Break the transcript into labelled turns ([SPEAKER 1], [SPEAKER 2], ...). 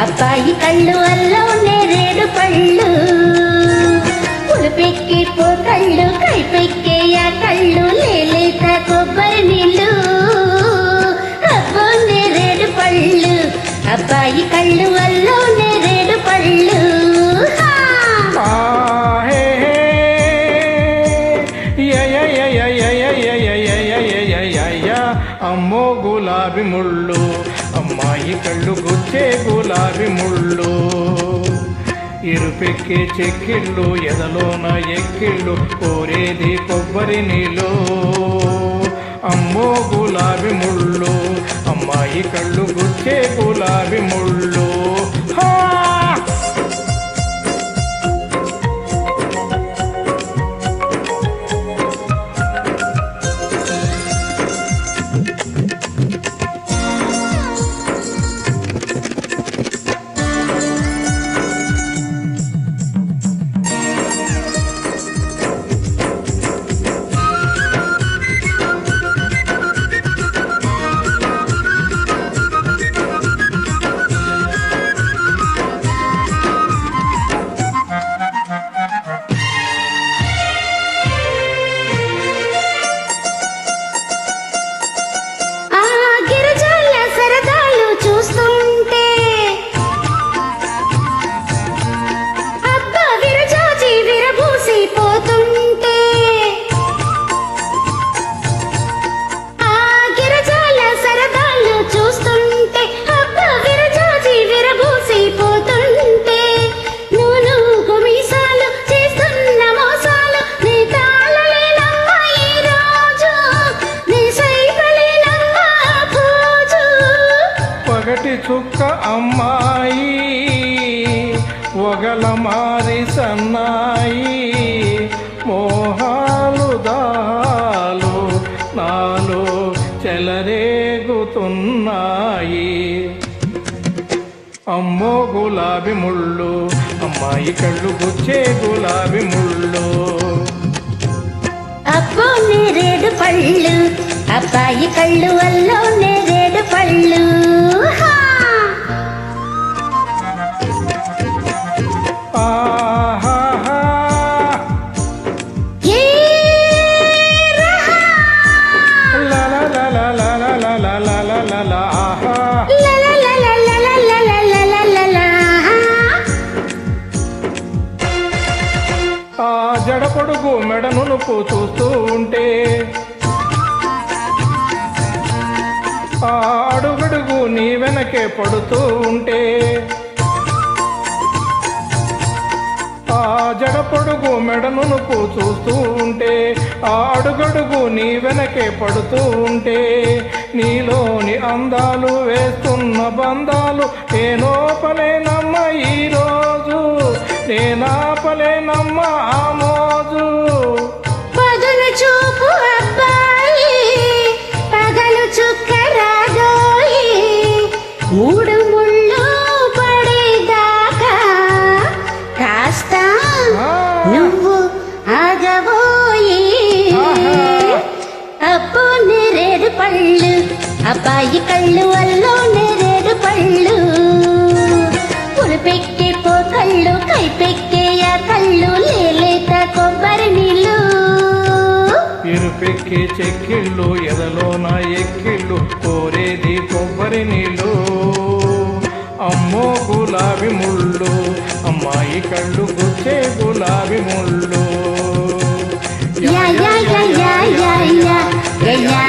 [SPEAKER 1] అబ్బాయి కళ్ళు అల్లో నేరేడు పళ్ళు పులుపెక్కి కళ్ళు కైపెక్కేయ కళ్ళు లేలేత కొబ్బరి నీళ్ళు అబ్బో నేరేడు పళ్ళు అబ్బాయి కళ్ళు అల్లో నేరేడు పళ్ళు
[SPEAKER 2] అమ్మో గులాబీ ముళ్ళు అమ్మాయి కళ్ళు గుచ్చే గులాబీ ముళ్ళు ఇరుపెక్కే చెక్కిళ్ళు ఎదలోన ఎక్కిళ్ళు కోరేది కొబ్బరి నీళ్ళు అమ్మో గులాబీ ముళ్ళు అమ్మాయి కళ్ళు గుచ్చే గులాబీ ముళ్ళు చుక్క అమ్మాయి ఒగల మారి సన్నాయి మోహాలు దాలు నాలో చెలరేగుతున్నాయి అమ్మో గులాబీ ముళ్ళు అమ్మాయి కళ్ళు గుచ్చే గులాబీ ముళ్ళు
[SPEAKER 1] అబ్బో నేరేడు పళ్ళు అబ్బాయి కళ్ళు అల్లో నేరేడు పళ్ళు
[SPEAKER 2] జడపొడుగు మెడనునుపు చూస్తూ ఉంటే అడుగడుగు నీ వెనకే పడుతూ ఉంటే జడపొడుగు మెడనునుపు చూస్తూ ఉంటే అడుగడుగు నీ వెనకే పడుతూ ఉంటే నీలోని అందాలు వేస్తున్న బంధాలు నేనోపలేనమ్మ ఈరోజు నేనాపలేనమ్మ ఆ మోజు
[SPEAKER 1] పగలు చూపు అబ్బాయి పగలు చుక్క రాగోయి మూడు ముళ్ళు పడేదాకా కాస్త నువ్వు ఆగబోయి అబ్బో నేరేడు పళ్ళు అబ్బాయి కళ్ళు అల్లో నేరేడు పళ్ళు పులుపెక్కే కళ్ళు కైపెక్కేయ కళ్ళు లేలేత కొబ్బరి నీళ్ళు
[SPEAKER 2] ఇరుపెక్కే చెక్కిళ్ళు ఎదలోన ఎక్కిళ్ళు కోరేది కొబ్బరి నీళ్ళు అమ్మో గులాబీ ముళ్ళు అమ్మాయి కళ్ళు గుచ్చే గులాబీ ముళ్ళు
[SPEAKER 1] yeah yeah yeah yeah yeah yeah